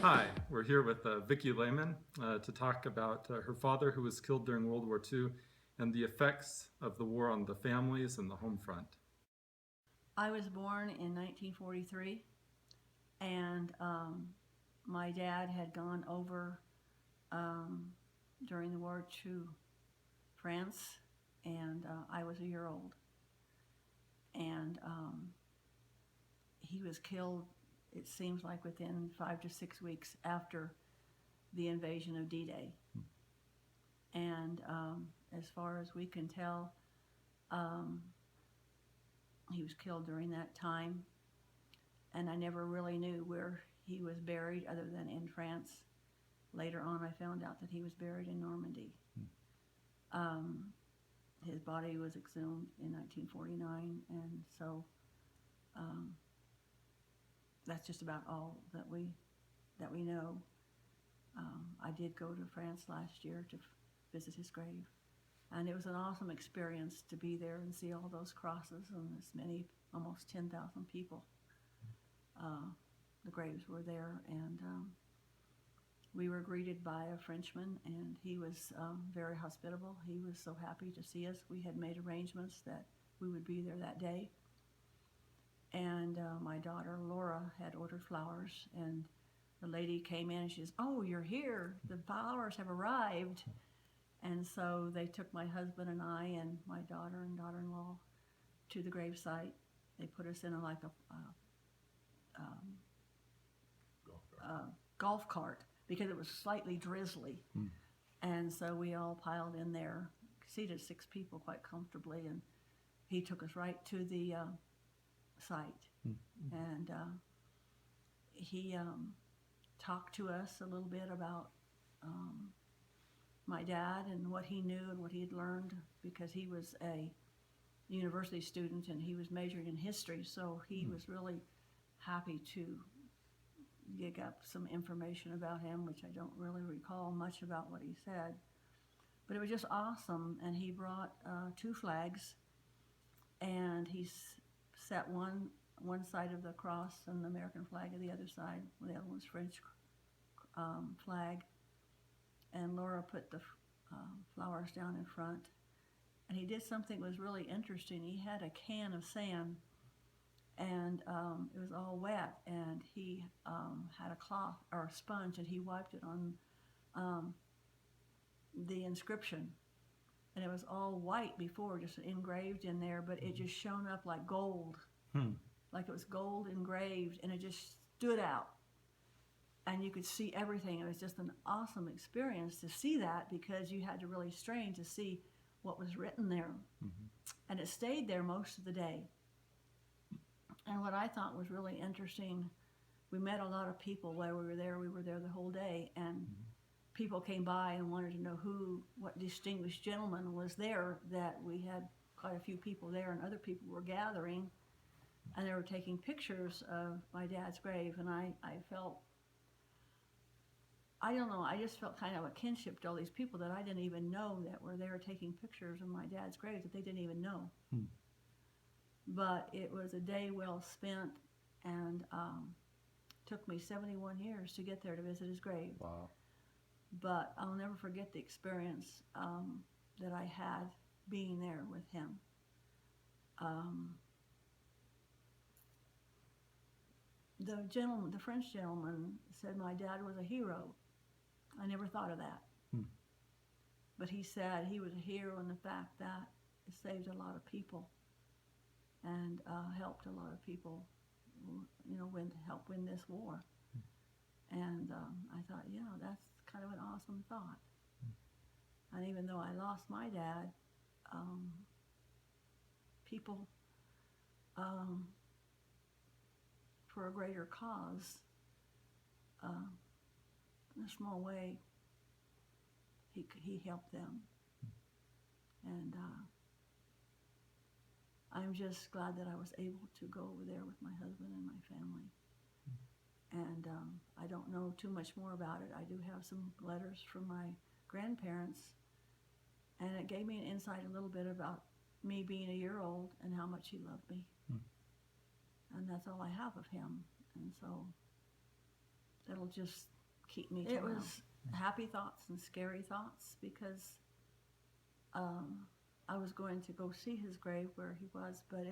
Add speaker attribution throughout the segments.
Speaker 1: Hi, we're here with Vicky Lehmann to talk about her father who was killed during World War II and the effects of the war on the families and the home front.
Speaker 2: I was born in 1943, and my dad had gone over during the war to France, and I was a year old. And he was killed, it seems like, within 5 to 6 weeks after the invasion of D-Day. And as far as we can tell, he was killed during that time, and I never really knew where he was buried other than in France. Later on, I found out that he was buried in Normandy. His body was exhumed in 1949, and so that's just about all that we know. I did go to France last year to visit his grave, and it was an awesome experience to be there and see all those crosses and as many, almost 10,000 people. The graves were there, and we were greeted by a Frenchman, and he was very hospitable. He was so happy to see us. We had made arrangements that we would be there that day. And my daughter Laura had ordered flowers, and the lady came in and she says, "Oh, you're here. The flowers have arrived." And so they took my husband and I and my daughter and daughter-in-law to the gravesite. They put us in a golf cart because it was slightly drizzly. And so we all piled in there, seated 6 people quite comfortably, and he took us right to the site. And he talked to us a little bit about my dad and what he knew and what he had learned, because he was a university student and he was majoring in history, so he was really happy to dig up some information about him, which I don't really recall much about what he said, but it was just awesome. And he brought 2 flags, and he set one side of the cross and the American flag at the other side. The other one's French flag. And Laura put the flowers down in front. And he did something that was really interesting. He had a can of sand, and it was all wet, and he had a cloth or a sponge, and he wiped it on the inscription. And it was all white before, just engraved in there, but it just shone up like gold. Like it was gold engraved, and it just stood out. And you could see everything. It was just an awesome experience to see that, because you had to really strain to see what was written there. And it stayed there most of the day. And what I thought was really interesting, we met a lot of people while we were there. We were there the whole day, and people came by and wanted to know what distinguished gentleman was there, that we had quite a few people there, and other people were gathering, and they were taking pictures of my dad's grave. And I felt, I don't know, I just felt kind of a kinship to all these people that I didn't even know that were there taking pictures of my dad's grave that they didn't even know. But it was a day well spent, and took me 71 years to get there to visit his grave.
Speaker 1: Wow. But
Speaker 2: I'll never forget the experience that I had being there with him. The French gentleman said my dad was a hero. I never thought of that. But he said he was a hero in the fact that it saved a lot of people, and helped a lot of people, help win this war. And I thought, that's kind of an awesome thought. And even though I lost my dad, people, for a greater cause, in a small way, he helped them. And I'm just glad that I was able to go over there with my husband and my family. And I don't know too much more about it. I do have some letters from my grandparents, and it gave me an insight a little bit about me being a year old and how much he loved me. And that's all I have of him. And so it'll just keep me. It was happy thoughts and scary thoughts because I was going to go see his grave where he was, but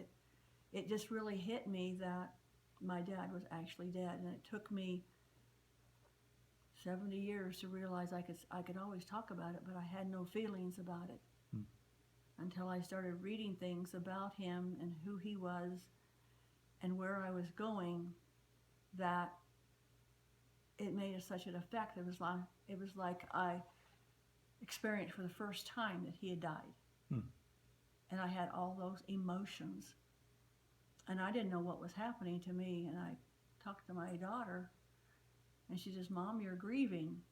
Speaker 2: it just really hit me that my dad was actually dead, and it took me 70 years to realize I could always talk about it, but I had no feelings about it until I started reading things about him and who he was and where I was going, that it made such an effect. It was like I experienced for the first time that he had died. And I had all those emotions, and I didn't know what was happening to me. And I talked to my daughter, and she says, "Mom, you're grieving."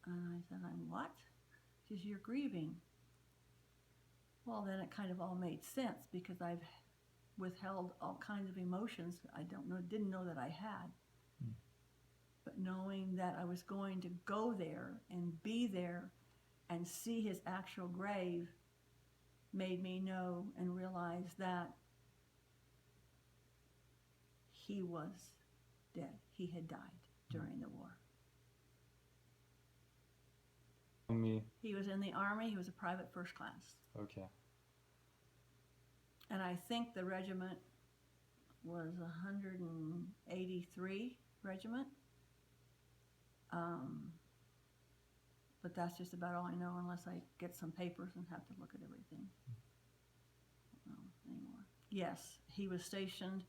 Speaker 2: And I said, "I'm what?" She says, "You're grieving." Well, then it kind of all made sense because I've withheld all kinds of emotions didn't know that I had. But knowing that I was going to go there and be there and see his actual grave made me know and realize that he was dead. He had died during the war. He was in the Army. He was a private first class.
Speaker 3: Okay.
Speaker 2: And I think the regiment was 183 regiment. But that's just about all I know, unless I get some papers and have to look at everything. I don't know anymore. Yes, he was stationed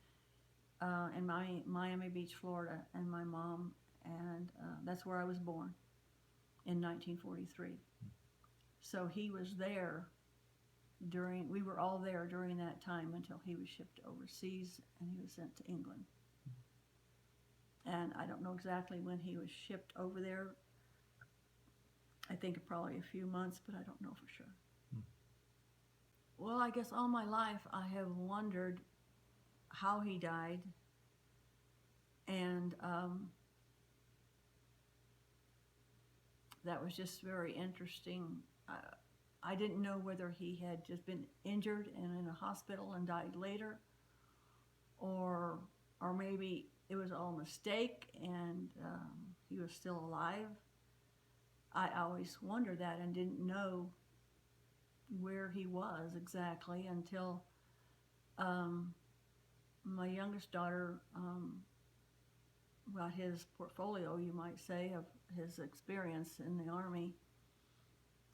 Speaker 2: in Miami Beach, Florida, and my mom, and that's where I was born in 1943. So he was there we were all there during that time until he was shipped overseas and he was sent to England. And I don't know exactly when he was shipped over there. I think probably a few months, but I don't know for sure. Well, I guess all my life I have wondered how he died, and that was just very interesting. I didn't know whether he had just been injured and in a hospital and died later, or maybe it was all a mistake and he was still alive. I always wondered that and didn't know where he was exactly until my youngest daughter got his portfolio, you might say, of his experience in the Army.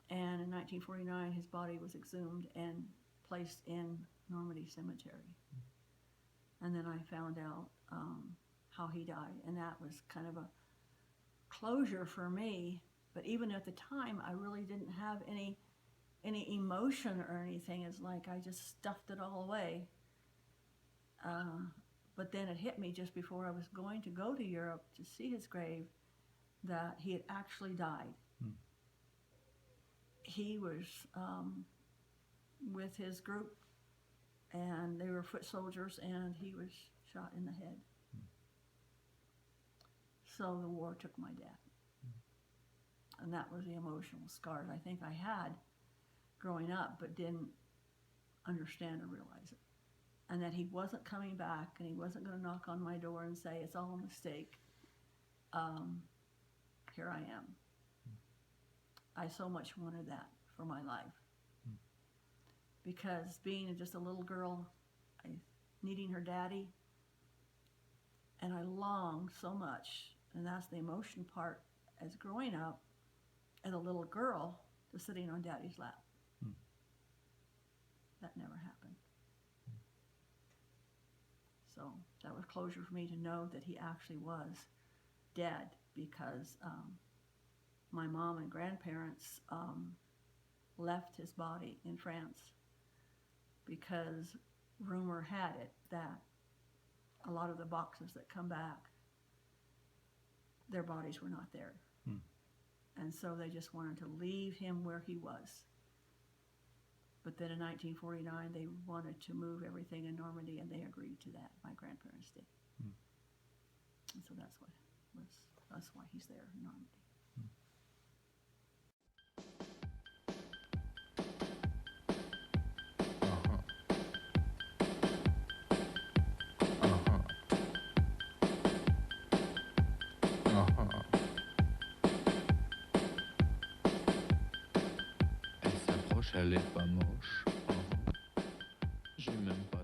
Speaker 2: And in 1949, his body was exhumed and placed in Normandy Cemetery. And then I found out how he died, and that was kind of a closure for me. But even at the time, I really didn't have any emotion or anything. It's like I just stuffed it all away. But then it hit me just before I was going to go to Europe to see his grave that he had actually died. He was with his group, and they were foot soldiers, and he was shot in the head. So the war took my dad. And that was the emotional scars I think I had growing up, but didn't understand or realize it. And that he wasn't coming back, and he wasn't going to knock on my door and say, "It's all a mistake. Here I am." I so much wanted that for my life. Because being just a little girl, needing her daddy, and I longed so much, and that's the emotion part, as growing up as a little girl, to sitting on daddy's lap. That never happened. So that was closure for me to know that he actually was dead, because my mom and grandparents left his body in France because rumor had it that a lot of the boxes that come back, their bodies were not there. And so they just wanted to leave him where he was. But then in 1949, they wanted to move everything in Normandy, and they agreed to that. My grandparents did. And so that's why he's there in Normandy.
Speaker 3: moche, elle est pas moche. J'ai même pas